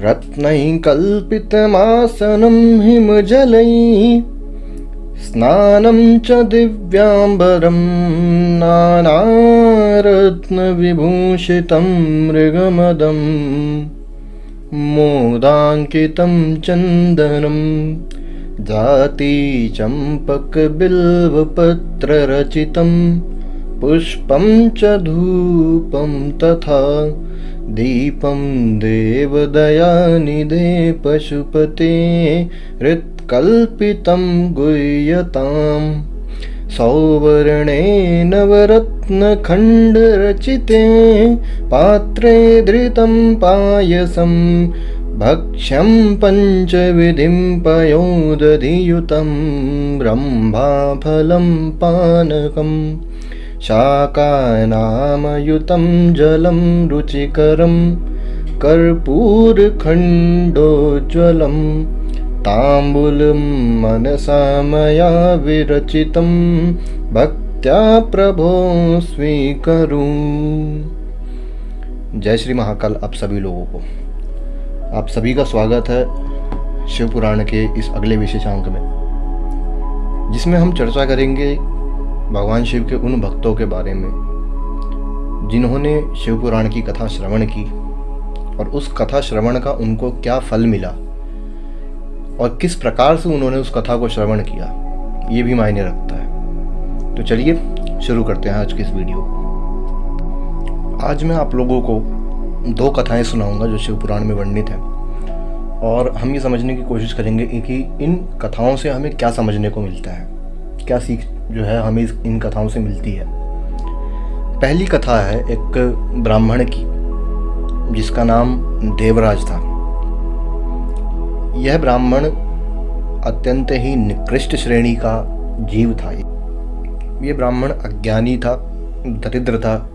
रत्नैः कल्पितमासनं हिमजलैः स्नानं च दिव्याम्बरं नानारत्नविभूषितं मृगमदं मोदाङ्कितं चन्दनं जातिचम्पकबिल्वपत्ररचितं पुष्पं च धूपं तथा दीपं देवदयानिधे पशुपते हृत्कल्पितं गुह्यताम् सौवर्णे नवरत्नखण्डरचिते पात्रे धृतं पायसं भक्ष्यं पञ्चविधिं पयोदधियुतं रम्भाफलं पानकं शाकानामयुतं जलं रुचिकरं कर्पूरखण्डोज्ज्वलं ताम्बूलं मनसा मया विरचितं भक्त्या प्रभो स्वीकरू। जय श्री महाकाल। आप सभी लोगों को आप सभी का स्वागत है शिव पुराण के इस अगले विशेषांक में, जिसमें हम चर्चा करेंगे भगवान शिव के उन भक्तों के बारे में जिन्होंने शिव पुराण की कथा श्रवण की और उस कथा श्रवण का उनको क्या फल मिला और किस प्रकार से उन्होंने उस कथा को श्रवण किया, ये भी मायने रखता है। तो चलिए शुरू करते हैं आज की इस वीडियो को। आज मैं आप लोगों को दो कथाएं सुनाऊंगा जो शिव पुराण में वर्णित हैं, और हम ये समझने की कोशिश करेंगे कि इन कथाओं से हमें क्या समझने को मिलता है, क्या सीख जो है हमें इन कथाओं से मिलती है। पहली कथा है एक ब्राह्मण की, जिसका नाम देवराज था। यह ब्राह्मण अत्यंत ही निकृष्ट श्रेणी का जीव था। ये ब्राह्मण अज्ञानी था, दरिद्र था,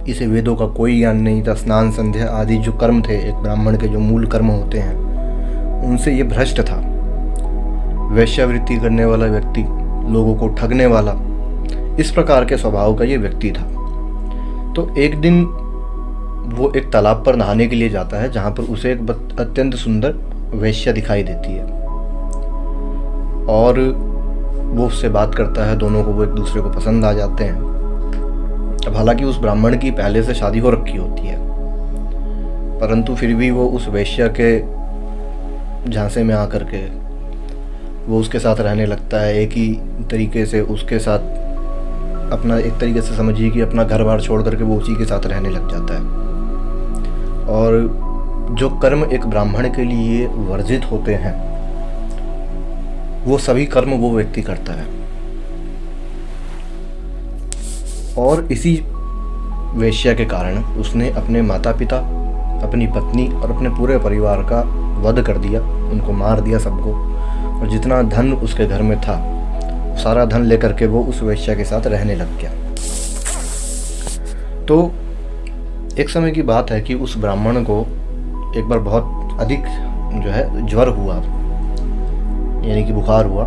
इसे वेदों का कोई ज्ञान नहीं था। स्नान संध्या आदि जो कर्म थे, एक ब्राह्मण के जो मूल कर्म होते हैं, उनसे ये भ्रष्ट था। वैश्यावृत्ति करने वाला व्यक्ति, लोगों को ठगने वाला, इस प्रकार के स्वभाव का ये व्यक्ति था। तो एक दिन वो एक तालाब पर नहाने के लिए जाता है, जहाँ पर उसे एक अत्यंत सुंदर वैश्या दिखाई देती है और वो उससे बात करता है। दोनों को वो एक दूसरे को पसंद आ जाते हैं। अब हालांकि उस ब्राह्मण की पहले से शादी हो रखी होती है, परंतु फिर भी वो उस वैश्या के झांसे में आकर के वो उसके साथ रहने लगता है। एक ही तरीके से उसके साथ अपना, एक तरीके से समझिए कि अपना घर बार छोड़ करके वो उसी के साथ रहने लग जाता है। और जो कर्म एक ब्राह्मण के लिए वर्जित होते हैं, वो सभी कर्म वो व्यक्ति करता है। और इसी वेश्या के कारण उसने अपने माता पिता, अपनी पत्नी और अपने पूरे परिवार का वध कर दिया, उनको मार दिया सबको। और जितना धन उसके घर में था, सारा धन लेकर के वो उस वेश्या के साथ रहने लग गया। तो एक समय की बात है कि उस ब्राह्मण को एक बार बहुत अधिक जो है ज्वर हुआ, यानी कि बुखार हुआ।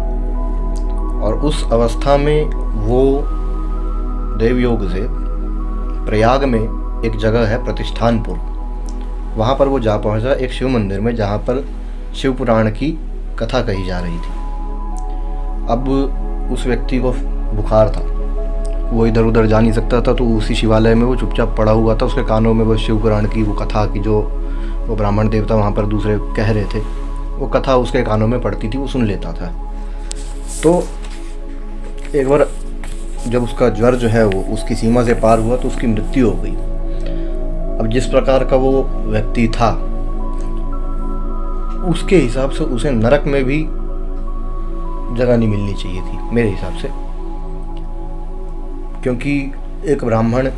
और उस अवस्था में वो देवयोग से प्रयाग में एक जगह है प्रतिष्ठानपुर, वहाँ पर वो जा पहुँचा एक शिव मंदिर में, जहाँ पर शिव पुराण की कथा कही जा रही थी। अब उस व्यक्ति को बुखार था, वो इधर उधर जा नहीं सकता था, तो उसी शिवालय में वो चुपचाप पड़ा हुआ था। उसके कानों में वो शिव पुराण की वो कथा की जो वो ब्राह्मण देवता वहाँ पर दूसरे कह रहे थे, वो कथा उसके कानों में पड़ती थी, वो सुन लेता था। तो एक बार जब उसका ज्वर जो है वो उसकी सीमा से पार हुआ, तो उसकी मृत्यु हो गई। अब जिस प्रकार का वो व्यक्ति था, उसके हिसाब से उसे नरक में भी जगह नहीं मिलनी चाहिए थी मेरे हिसाब से, क्योंकि एक ब्राह्मण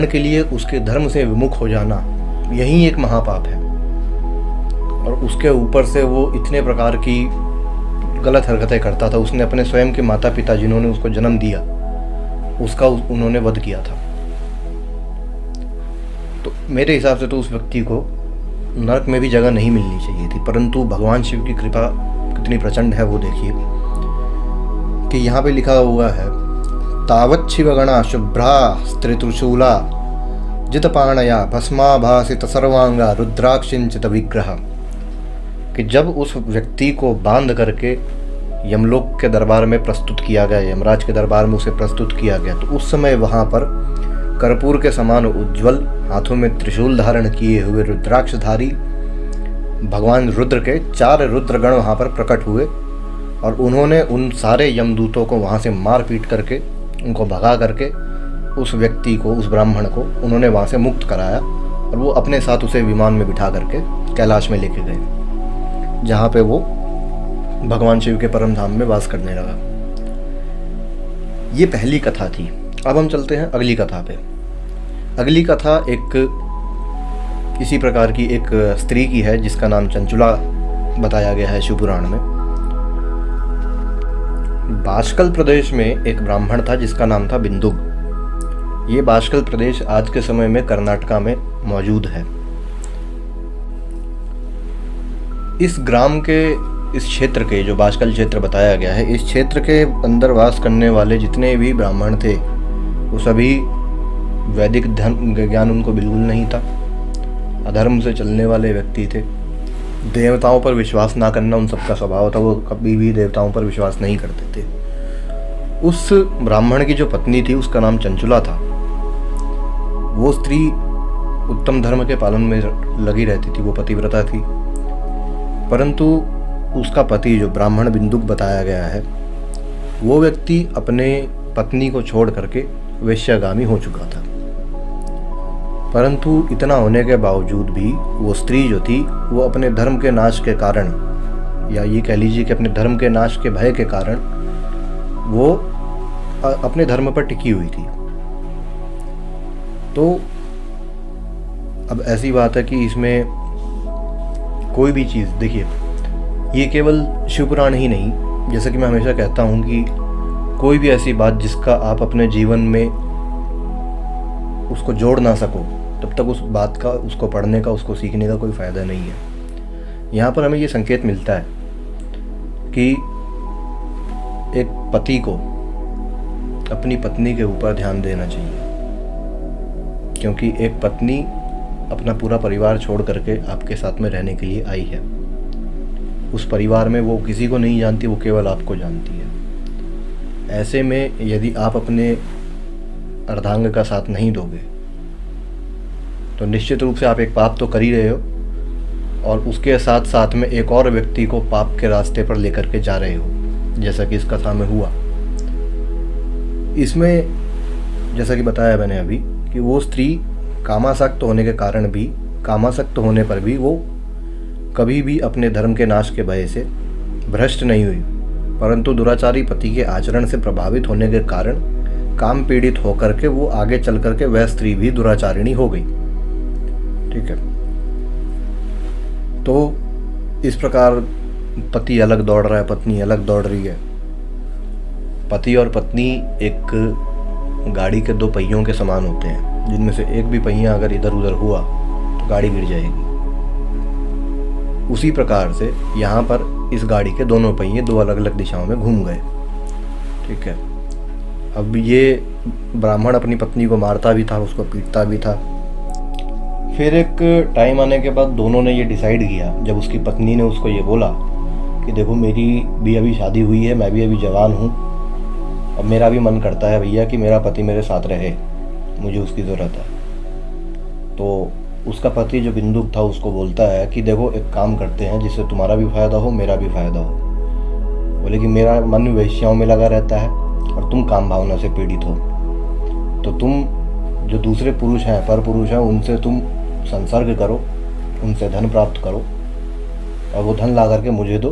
के लिए उसके धर्म से विमुख हो जाना यही एक महापाप है। और उसके ऊपर से वो इतने प्रकार की गलत हरकतें करता था। उसने अपने स्वयं के माता पिता, जिन्होंने उसको जन्म दिया, उसका उन्होंने वध किया था। तो मेरे हिसाब से तो उस व्यक्ति को नरक में भी जगह नहीं मिलनी चाहिए थी। परंतु भगवान शिव की कृपा कितनी प्रचंड है वो देखिए कि यहाँ पे लिखा हुआ है, तावत शिवगणा शुभ्रा स्त्रित्रिशूला जितपाणया भस्माभासित सर्वांगा रुद्राक्षिंचित विग्रह, कि जब उस व्यक्ति को बांध करके यमलोक के दरबार में प्रस्तुत किया गया, यमराज के दरबार में उसे प्रस्तुत किया गया, तो उस समय वहाँ पर कर्पूर के समान उज्ज्वल, हाथों में त्रिशूल धारण किए हुए रुद्राक्षधारी भगवान रुद्र के 4 रुद्रगण वहाँ पर प्रकट हुए और उन्होंने उन सारे यमदूतों को वहाँ से मार पीट करके, उनको भगा करके उस व्यक्ति को, उस ब्राह्मण को उन्होंने वहाँ से मुक्त कराया और वो अपने साथ उसे विमान में बिठा करके कैलाश में लेके गए, जहाँ पे वो भगवान शिव के परम धाम में वास करने लगा। ये पहली कथा थी। अब हम चलते हैं अगली कथा पे। अगली कथा एक इसी प्रकार की एक स्त्री की है जिसका नाम चंचुला बताया गया है शिव पुराण में। बाष्कल प्रदेश में एक ब्राह्मण था जिसका नाम था बिंदुक। ये बाष्कल प्रदेश आज के समय में कर्नाटका में मौजूद है। इस ग्राम के, इस क्षेत्र के, जो बाष्कल क्षेत्र बताया गया है, इस क्षेत्र के अंदर वास करने वाले जितने भी ब्राह्मण थे वो सभी वैदिक ज्ञान उनको बिल्कुल नहीं था, अधर्म से चलने वाले व्यक्ति थे। देवताओं पर विश्वास ना करना उन सबका स्वभाव था, वो कभी भी देवताओं पर विश्वास नहीं करते थे। उस ब्राह्मण की जो पत्नी थी उसका नाम चंचुला था। वो स्त्री उत्तम धर्म के पालन में लगी रहती थी, वो पतिव्रता थी, परंतु उसका पति जो ब्राह्मण बिंदुक बताया गया है वो व्यक्ति अपने पत्नी को छोड़ करके वेश्यागामी हो चुका था। परंतु इतना होने के बावजूद भी वो स्त्री जो थी वो अपने धर्म के नाश के कारण, या ये कह लीजिए कि अपने धर्म के नाश के भय के कारण वो अपने धर्म पर टिकी हुई थी। तो अब ऐसी बात है कि इसमें कोई भी चीज़, देखिए ये केवल शिवपुराण ही नहीं, जैसा कि मैं हमेशा कहता हूँ कि कोई भी ऐसी बात जिसका आप अपने जीवन में उसको जोड़ ना सको तब तक उस बात का, उसको पढ़ने का, उसको सीखने का कोई फ़ायदा नहीं है। यहाँ पर हमें ये संकेत मिलता है कि एक पति को अपनी पत्नी के ऊपर ध्यान देना चाहिए, क्योंकि एक पत्नी अपना पूरा परिवार छोड़ करके आपके साथ में रहने के लिए आई है। उस परिवार में वो किसी को नहीं जानती, वो केवल आपको जानती है। ऐसे में यदि आप अपने अर्धांग का साथ नहीं दोगे तो निश्चित रूप से आप एक पाप तो कर ही रहे हो और उसके साथ साथ में एक और व्यक्ति को पाप के रास्ते पर लेकर के जा रहे हो, जैसा कि इस कथा में हुआ। इसमें जैसा कि बताया मैंने अभी कि वो स्त्री कामासक्त होने के कारण भी, कामासक्त होने पर भी वो कभी भी अपने धर्म के नाश के भय से भ्रष्ट नहीं हुई, परंतु दुराचारी पति के आचरण से प्रभावित होने के कारण काम पीड़ित होकर के वो आगे चल करके वह स्त्री भी दुराचारिणी हो गई। ठीक है, तो इस प्रकार पति अलग दौड़ रहा है, पत्नी अलग दौड़ रही है। पति और पत्नी एक गाड़ी के 2 पहियों के समान होते हैं, जिनमें से एक भी पहिया अगर इधर उधर हुआ तो गाड़ी गिर जाएगी। उसी प्रकार से यहाँ पर इस गाड़ी के दोनों पहिए 2 अलग अलग दिशाओं में घूम गए। ठीक है, अब ये ब्राह्मण अपनी पत्नी को मारता भी था, उसको पीटता भी था। फिर एक टाइम आने के बाद दोनों ने ये डिसाइड किया, जब उसकी पत्नी ने उसको ये बोला कि देखो मेरी भी अभी शादी हुई है, मैं भी अभी जवान हूँ, अब मेरा भी मन करता है भैया कि मेरा पति मेरे साथ रहे, मुझे उसकी ज़रूरत है। तो उसका पति जो बिंदुक था उसको बोलता है कि देखो एक काम करते हैं जिससे तुम्हारा भी फ़ायदा हो, मेरा भी फ़ायदा हो। बोले कि मेरा मन वेश्याओं में लगा रहता है और तुम काम भावना से पीड़ित हो, तो तुम जो दूसरे पुरुष हैं, पर पुरुष हैं, उनसे तुम संसर्ग करो, उनसे धन प्राप्त करो और वो धन ला करके मुझे दो,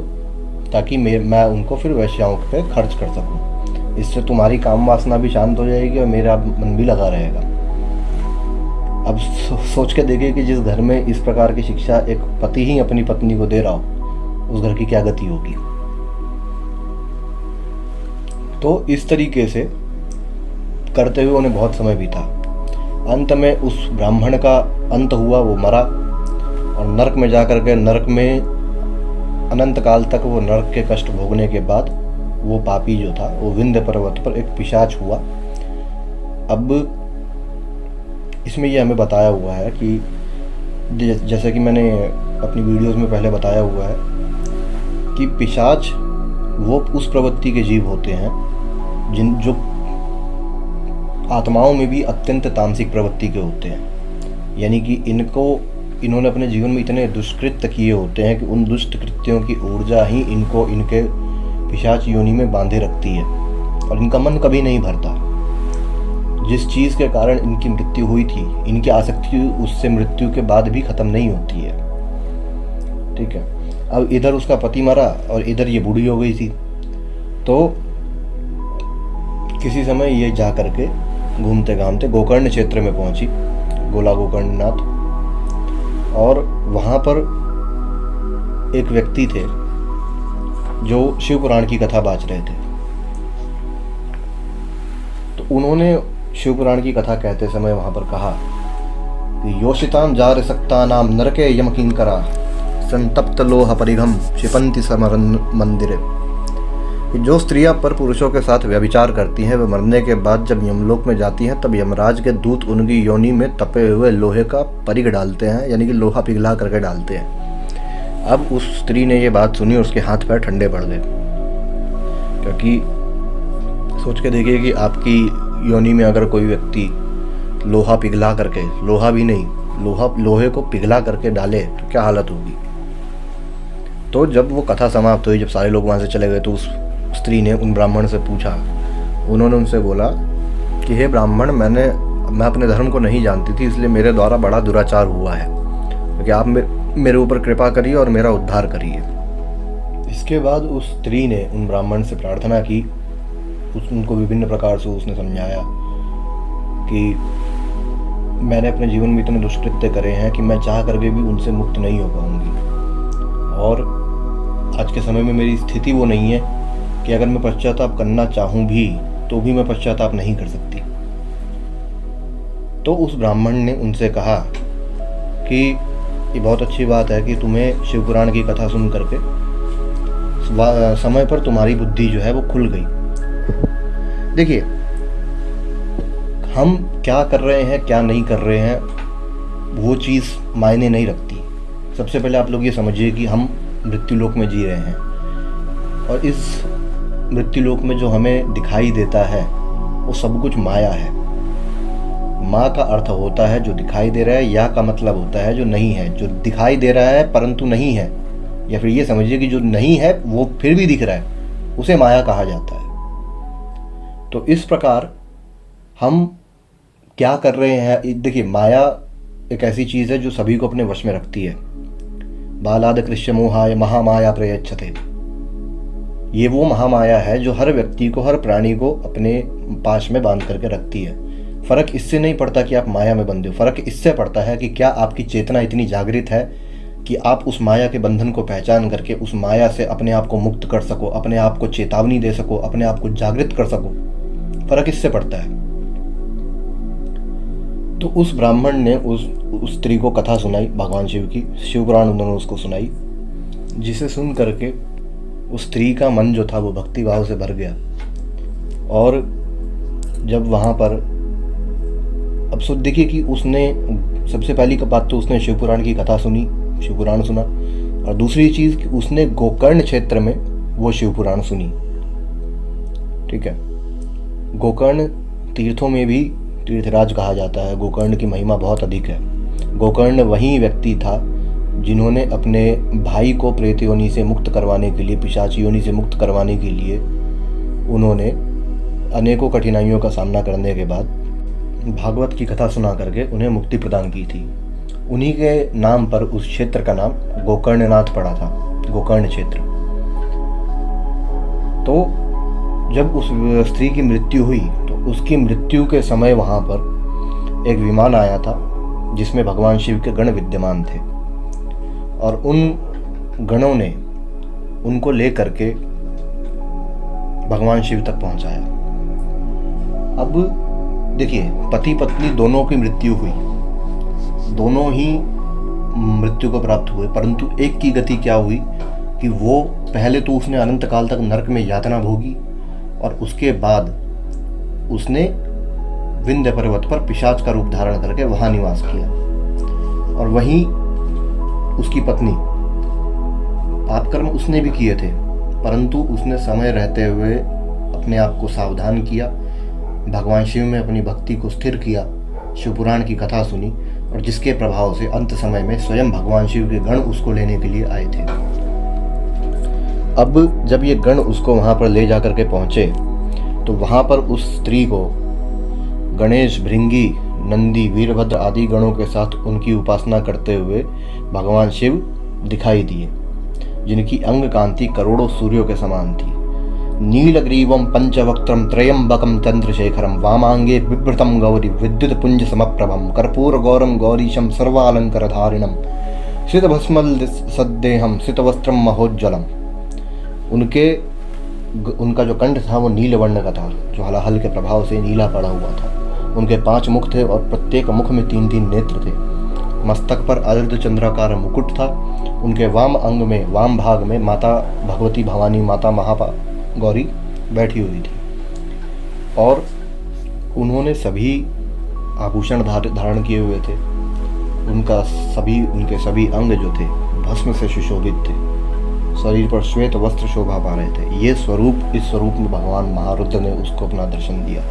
ताकि मैं उनको फिर वेश्याओं पे खर्च कर सकूं। इससे तुम्हारी काम वासना भी शांत हो जाएगी और मेरा मन भी लगा रहेगा। अब सोच के देखिए कि जिस घर में इस प्रकार की शिक्षा एक पति ही अपनी पत्नी को दे रहा हो, उस घर की क्या गति होगी। तो इस तरीके से करते हुए उन्हें बहुत समय बीता। अंत में उस ब्राह्मण का अंत हुआ, वो मरा और नरक में जा कर के, नरक में अनंत काल तक वो नरक के कष्ट भोगने के बाद वो पापी जो था वो विंध्य पर्वत पर एक पिशाच हुआ। अब इसमें ये हमें बताया हुआ है कि जैसे कि मैंने अपनी वीडियोस में पहले बताया हुआ है कि पिशाच वो उस प्रवृत्ति के जीव होते हैं जो आत्माओं में भी अत्यंत तामसिक प्रवृत्ति के होते हैं। यानी कि इन्होंने अपने जीवन में इतने दुष्कृत्य किए होते हैं कि उन दुष्ट कृत्यों की ऊर्जा ही इनको इनके पिशाच योनि में बांधे रखती है और इनका मन कभी नहीं भरता। जिस चीज़ के कारण इनकी मृत्यु हुई थी, इनकी आसक्ति उससे मृत्यु के बाद भी ख़त्म नहीं होती है। ठीक है, अब इधर उसका पति मरा और इधर ये बूढ़ी हो गई थी। तो किसी समय ये जा करके घूमते घामते गोकर्ण क्षेत्र में पहुंची, गोला गोकर्णनाथ, और वहाँ पर एक व्यक्ति थे जो शिव पुराण की कथा बाँच रहे थे। तो उन्होंने शिव पुराण की कथा कहते समय वहाँ पर कहा कि योषिताम जार सक्ता नाम नरके यम किंकरा संतप्त लोह परिघम क्षिपंति समरन मंदिरे। जो स्त्रियां पर पुरुषों के साथ व्यभिचार करती हैं, वे मरने के बाद जब यमलोक में जाती हैं तब यमराज के दूत उनकी योनि में तपे हुए लोहे का परिघ डालते हैं, यानी कि लोहा पिघला करके डालते हैं। अब उस स्त्री ने ये बात सुनी और उसके हाथ पैर ठंडे पड़ गए, क्योंकि सोच के देखिए कि आपकी योनि में अगर कोई व्यक्ति लोहा पिघला करके, लोहा भी नहीं, लोहे को पिघला करके डाले तो क्या हालत होगी। तो जब वो कथा समाप्त हुई, जब सारे लोग वहाँ से चले गए, तो उस स्त्री ने उन ब्राह्मण से पूछा। उन्होंने उनसे बोला कि हे ब्राह्मण, मैं अपने धर्म को नहीं जानती थी, इसलिए मेरे द्वारा बड़ा दुराचार हुआ है, क्योंकि आप मेरे ऊपर कृपा करिए और मेरा उद्धार करिए। इसके बाद उस स्त्री ने उन ब्राह्मण से प्रार्थना की, उनको विभिन्न प्रकार से उसने समझाया कि मैंने अपने जीवन में इतने दुष्कृत्य करे हैं कि मैं चाह करके भी उनसे मुक्त नहीं हो पाऊंगी, और आज के समय में मेरी स्थिति वो नहीं है कि अगर मैं पश्चाताप करना चाहूँ भी तो भी मैं पश्चाताप नहीं कर सकती। तो उस ब्राह्मण ने उनसे कहा कि ये बहुत अच्छी बात है कि तुम्हें शिवपुराण की कथा सुन करके समय पर तुम्हारी बुद्धि जो है वो खुल गई। देखिए, हम क्या कर रहे हैं क्या नहीं कर रहे हैं वो चीज़ मायने नहीं रखती। सबसे पहले आप लोग ये समझिए कि हम मृत्युलोक में जी रहे हैं, और इस मृत्युलोक में जो हमें दिखाई देता है वो सब कुछ माया है। माँ का अर्थ होता है जो दिखाई दे रहा है, या का मतलब होता है जो नहीं है। जो दिखाई दे रहा है परंतु नहीं है, या फिर ये समझिए कि जो नहीं है वो फिर भी दिख रहा है, उसे माया कहा जाता है। तो इस प्रकार हम क्या कर रहे हैं, देखिए, माया एक ऐसी चीज़ है जो सभी को अपने वश में रखती है। बालाद कृष्ण मोहाय महामाया प्रयच्छते, ये वो महामाया है जो हर व्यक्ति को, हर प्राणी को अपने पास में बांध करके रखती है। फर्क इससे नहीं पड़ता कि आप माया में बंधे हो, फर्क इससे पड़ता है कि क्या आपकी चेतना इतनी जागृत है कि आप उस माया के बंधन को पहचान करके उस माया से अपने आप को मुक्त कर सको, अपने आप को चेतावनी दे सको, अपने आप को जागृत कर सको। फर्क इससे पड़ता है। तो उस ब्राह्मण ने उस स्त्री को कथा सुनाई भगवान शिव की, शिवपुराण उन्होंने उसको सुनाई, जिसे सुन करके उस स्त्री का मन जो था वो भक्ति भाव से भर गया। और जब वहाँ पर, अब देखिए कि उसने सबसे पहली बात तो उसने शिवपुराण की कथा सुनी, शिवपुराण सुना, और दूसरी चीज़ कि उसने गोकर्ण क्षेत्र में वो शिवपुराण सुनी। ठीक है, गोकर्ण तीर्थों में भी तीर्थराज कहा जाता है। गोकर्ण की महिमा बहुत अधिक है। गोकर्ण वही व्यक्ति था जिन्होंने अपने भाई को प्रेत योनि से मुक्त करवाने के लिए, पिशाच योनि से मुक्त करवाने के लिए, उन्होंने अनेकों कठिनाइयों का सामना करने के बाद भागवत की कथा सुना करके उन्हें मुक्ति प्रदान की थी। उन्हीं के नाम पर उस क्षेत्र का नाम गोकर्णनाथ पड़ा था, गोकर्ण क्षेत्र। तो जब उस स्त्री की मृत्यु हुई तो उसकी मृत्यु के समय वहाँ पर एक विमान आया था जिसमें भगवान शिव के गण विद्यमान थे, और उन गणों ने उनको लेकर के भगवान शिव तक पहुंचाया। अब देखिए, पति पत्नी दोनों की मृत्यु हुई, दोनों ही मृत्यु को प्राप्त हुए, परंतु एक की गति क्या हुई कि वो पहले तो उसने अनंत काल तक नरक में यातना भोगी, और उसके बाद उसने विंध्य पर्वत पर पिशाच का रूप धारण करके वहां निवास किया। और वहीं उसकी पत्नी, पाप कर्म उसने भी किए थे, परंतु उसने समय रहते हुए अपने आप को सावधान किया, भगवान शिव में अपनी भक्ति को स्थिर किया, शिवपुराण की कथा सुनी, और जिसके प्रभाव से अंत समय में स्वयं भगवान शिव के गण उसको लेने के लिए आए थे। अब जब ये गण उसको वहाँ पर ले जा कर के पहुँचे तो वहाँ पर उस स्त्री को गणेश, भृंगी, नंदी, वीरभद्र आदि गणों के साथ उनकी उपासना करते हुए भगवान शिव दिखाई दिए, जिनकी अंग कांति करोड़ों सूर्यों के समान थी। नीलग्रीवम पंचवक्त्रम त्रयंबकम चंद्रशेखरम वामांगे बिभ्रतम गौरी विद्युत पुंज समप्रभम कर्पूर गौरम गौरीशम सर्वालंकर धारिणम श्रितभस्मल सद्देहम श्रितवस्त्रम महोज्ज्वलम। उनका जो कंठ था वो नील वर्ण का था, जो हलाहल के प्रभाव से नीला पड़ा हुआ था। उनके 5 मुख थे और प्रत्येक मुख में 3-3 नेत्र थे। मस्तक पर अर्धचंद्राकार मुकुट था। उनके वाम अंग में, वाम भाग में माता भगवती भवानी, माता महागौरी बैठी हुई थी। और उन्होंने सभी आभूषण धारण किए हुए थे। उनके सभी अंग जो थे भस्म से सुशोभित थे। शरीर पर श्वेत वस्त्र शोभा पा रहे थे। इस स्वरूप में भगवान महारुद्र ने उसको अपना दर्शन दिया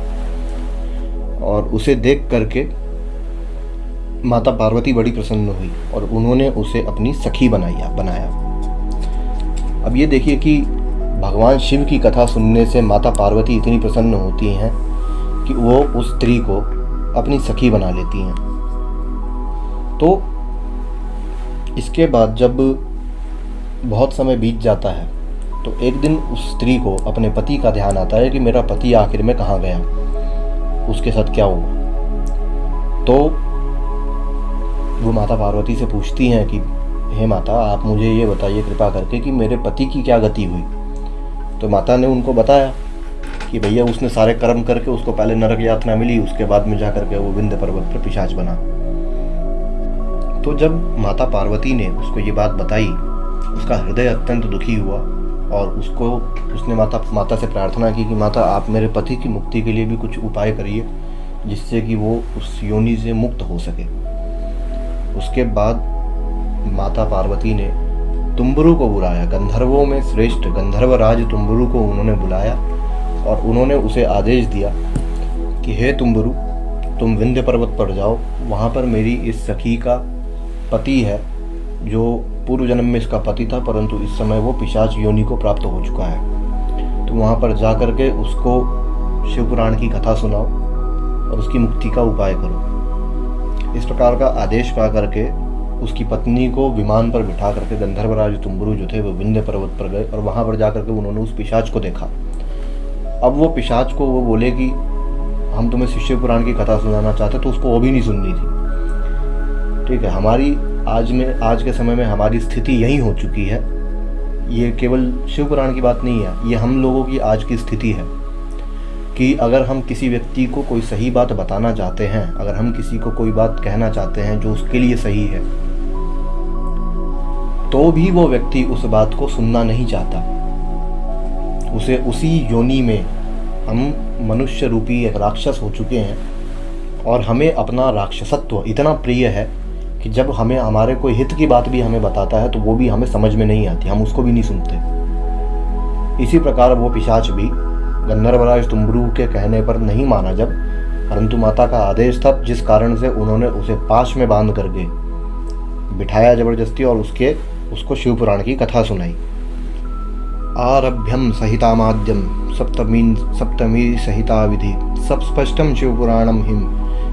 और उसे देख करके माता पार्वती बड़ी प्रसन्न हुई और उन्होंने उसे अपनी सखी बनाया। अब ये देखिए कि भगवान शिव की कथा सुनने से माता पार्वती इतनी प्रसन्न होती हैं कि वो उस स्त्री को अपनी सखी बना लेती हैं। तो इसके बाद जब बहुत समय बीत जाता है तो एक दिन उस स्त्री को अपने पति का ध्यान आता है कि मेरा पति आखिर में कहाँ गया, उसके साथ क्या हुआ। तो वो माता पार्वती से पूछती हैं कि हे माता, आप मुझे ये बताइए कृपा करके कि मेरे पति की क्या गति हुई। तो माता ने उनको बताया कि भैया उसने सारे कर्म करके उसको पहले नरक यातना मिली, उसके बाद में जाकर के वो विंध्य पर्वत पर पिशाच बना। तो जब माता पार्वती ने उसको ये बात बताई, उसका हृदय अत्यंत दुखी हुआ और उसने माता से प्रार्थना की कि माता, आप मेरे पति की मुक्ति के लिए भी कुछ उपाय करिए जिससे कि वो उस योनि से मुक्त हो सके। उसके बाद माता पार्वती ने तुम्बरु को बुलाया। गंधर्वों में श्रेष्ठ गंधर्वराज तुम्बरु को उन्होंने बुलाया और उन्होंने उसे आदेश दिया कि हे तुम्बरु, तुम विंध्य पर्वत पर जाओ, वहाँ पर मेरी इस सखी का पति है जो पूर्व जन्म में इसका पति था, परंतु इस समय वो पिशाच योनि को प्राप्त हो चुका है। तो वहाँ पर जा कर के उसको शिवपुराण की कथा सुनाओ और उसकी मुक्ति का उपाय करो। इस प्रकार का आदेश पा करके उसकी पत्नी को विमान पर बिठा करके गंधर्वराज तुम्बरु जो थे वो विंध्य पर्वत पर गए और वहाँ पर जा करके उन्होंने उस पिशाच को देखा। अब वो पिशाच को वो बोले कि हम तुम्हें शिवपुराण की कथा सुनाना चाहते, तो उसको वो भी नहीं सुननी थी। ठीक है, हमारी आज के समय में हमारी स्थिति यही हो चुकी है। ये केवल शिवपुराण की बात नहीं है, ये हम लोगों की आज की स्थिति है कि अगर हम किसी व्यक्ति को कोई सही बात बताना चाहते हैं, अगर हम किसी को कोई बात कहना चाहते हैं जो उसके लिए सही है, तो भी वो व्यक्ति उस बात को सुनना नहीं चाहता। उसे उसी योनि में हम मनुष्य रूपी एक राक्षस हो चुके हैं और हमें अपना राक्षसत्व इतना प्रिय है कि जब हमें हमारे कोई हित की बात भी हमें बताता है तो वो भी हमें समझ में नहीं आती, हम उसको भी नहीं सुनते। इसी प्रकार वो पिशाच भी गंधर्वराज तुम्बरु के कहने पर नहीं माना जब, परंतु माता का आदेश था, जिस कारण से उन्होंने उसे पाश में बांध करके बिठाया जबरदस्ती और उसको शिवपुराण की कथा सुनाई। आरभ्यम सहितामाद्यम सप्तमी सहिता विधि सप्स्पष्टम शिवपुराणम हिम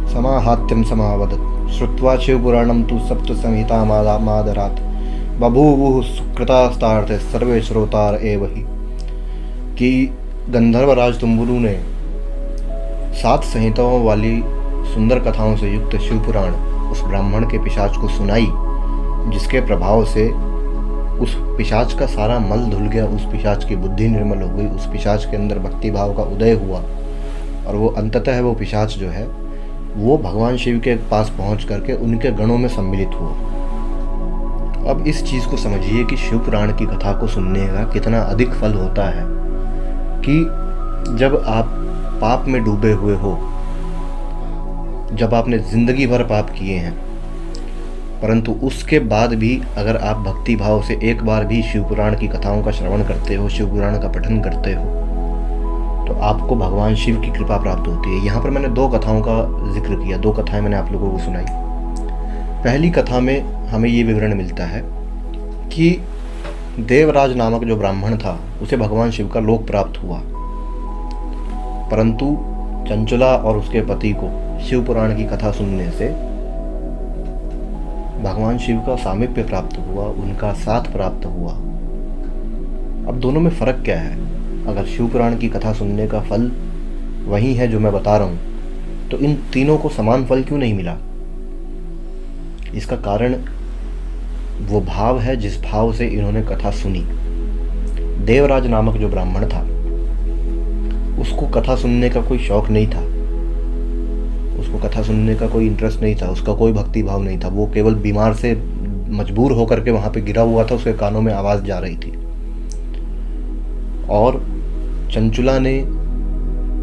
समाहात्यम समावदत् श्रुत्वा शिवपुराणम तु सप्त संहिता मादरात् बभूवुः सुकृतास्तार्थे सर्वे श्रोतार एव हि। कि गंधर्वराज तुम्बरु ने 7 संहिताओं वाली सुंदर कथाओं से युक्त शिवपुराण उस ब्राह्मण के पिशाच को सुनाई, जिसके प्रभाव से उस पिशाच का सारा मल धुल गया, उस पिशाच की बुद्धि निर्मल हो गई, उस पिशाच के अंदर भक्ति भाव का उदय हुआ और वो अंततः वो पिशाच जो है वो भगवान शिव के पास पहुंच करके उनके गणों में सम्मिलित हुआ। अब इस चीज़ को समझिए कि शिवपुराण की कथा को सुनने का कितना अधिक फल होता है कि जब आप पाप में डूबे हुए हो जब आपने ज़िंदगी भर पाप किए हैं, परंतु उसके बाद भी अगर आप भक्ति भाव से एक बार भी शिव पुराण की कथाओं का श्रवण करते हो, शिव पुराण का पठन करते हो, तो आपको भगवान शिव की कृपा प्राप्त होती है। यहाँ पर मैंने 2 कथाओं का जिक्र किया, 2 कथाएं मैंने आप लोगों को सुनाई। पहली कथा में हमें ये विवरण मिलता है कि देवराज नामक जो ब्राह्मण था उसे भगवान शिव का लोक प्राप्त हुआ, परंतु चंचला और उसके पति को शिव पुराण की कथा सुनने से भगवान शिव का सामीप्य प्राप्त हुआ, उनका साथ प्राप्त हुआ। अब दोनों में फ़र्क क्या है? अगर शिव पुराण की कथा सुनने का फल वही है जो मैं बता रहा हूँ, तो इन तीनों को समान फल क्यों नहीं मिला? इसका कारण वो भाव है जिस भाव से इन्होंने कथा सुनी। देवराज नामक जो ब्राह्मण था उसको कथा सुनने का कोई शौक नहीं था, उसको कथा सुनने का कोई इंटरेस्ट नहीं था, उसका कोई भक्ति भाव नहीं था। वो केवल बीमार से मजबूर होकर के वहाँ पे गिरा हुआ था, उसके कानों में आवाज़ जा रही थी। और चंचुला ने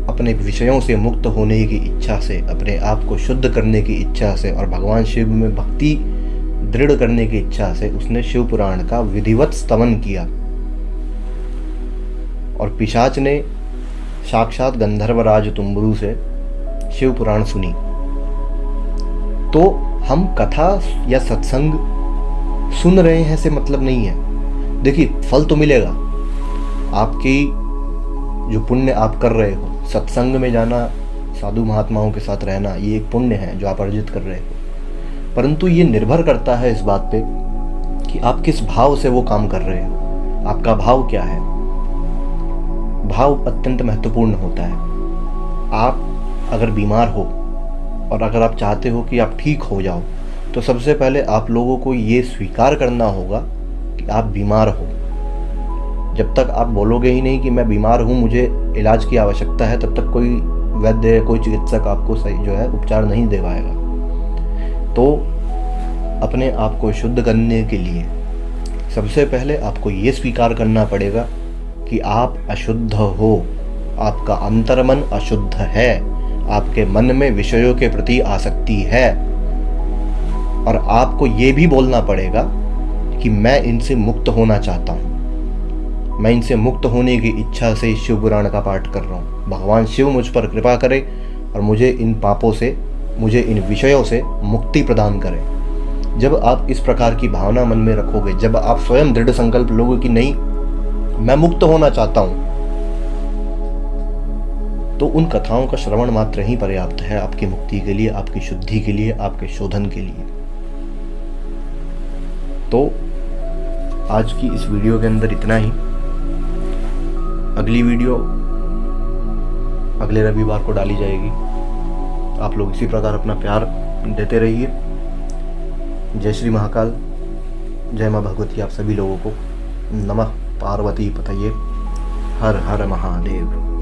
अपने विषयों से मुक्त होने की इच्छा से, अपने आप को शुद्ध करने की इच्छा से और भगवान शिव में भक्ति दृढ़ करने की इच्छा से उसने शिव पुराण का विधिवत स्तवन किया। और पिशाच ने साक्षात गंधर्वराज तुम्बुरु से शिव पुराण सुनी। तो हम कथा या सत्संग सुन रहे हैं से मतलब नहीं है। देखिए, फल तो मिलेगा, आपकी जो पुण्य आप कर रहे हो, सत्संग में जाना, साधु महात्माओं के साथ रहना, ये एक पुण्य है जो आप अर्जित कर रहे हो। परंतु ये निर्भर करता है इस बात पे कि आप किस भाव से वो काम कर रहे हो, आपका भाव क्या है। भाव अत्यंत महत्वपूर्ण होता है। आप अगर बीमार हो और अगर आप चाहते हो कि आप ठीक हो जाओ, तो सबसे पहले आप लोगों को ये स्वीकार करना होगा कि आप बीमार हो। जब तक आप बोलोगे ही नहीं कि मैं बीमार हूँ, मुझे इलाज की आवश्यकता है, तब तक कोई वैद्य, कोई चिकित्सक आपको सही जो है उपचार नहीं दे पाएगा। तो अपने आप को शुद्ध करने के लिए सबसे पहले आपको ये स्वीकार करना पड़ेगा कि आप अशुद्ध हो, आपका अंतर्मन अशुद्ध है, आपके मन में विषयों के प्रति आसक्ति है। और आपको ये भी बोलना पड़ेगा कि मैं इनसे मुक्त होना चाहता हूँ, मैं इनसे मुक्त होने की इच्छा से शिव पुराण का पाठ कर रहा हूँ। भगवान शिव मुझ पर कृपा करे और मुझे इन पापों से, मुझे इन विषयों से मुक्ति प्रदान करे। जब आप इस प्रकार की भावना मन में रखोगे, जब आप स्वयं दृढ़ संकल्प लोगे कि नहीं मैं मुक्त होना चाहता हूँ, तो उन कथाओं का श्रवण मात्र ही पर्याप्त है आपकी मुक्ति के लिए, आपकी शुद्धि के लिए, आपके शोधन के लिए। तो आज की इस वीडियो के अंदर इतना ही। अगली वीडियो अगले रविवार को डाली जाएगी। आप लोग इसी प्रकार अपना प्यार देते रहिए। जय श्री महाकाल, जय माँ भगवती आप सभी लोगों को। नमः पार्वती पतये, हर हर महादेव।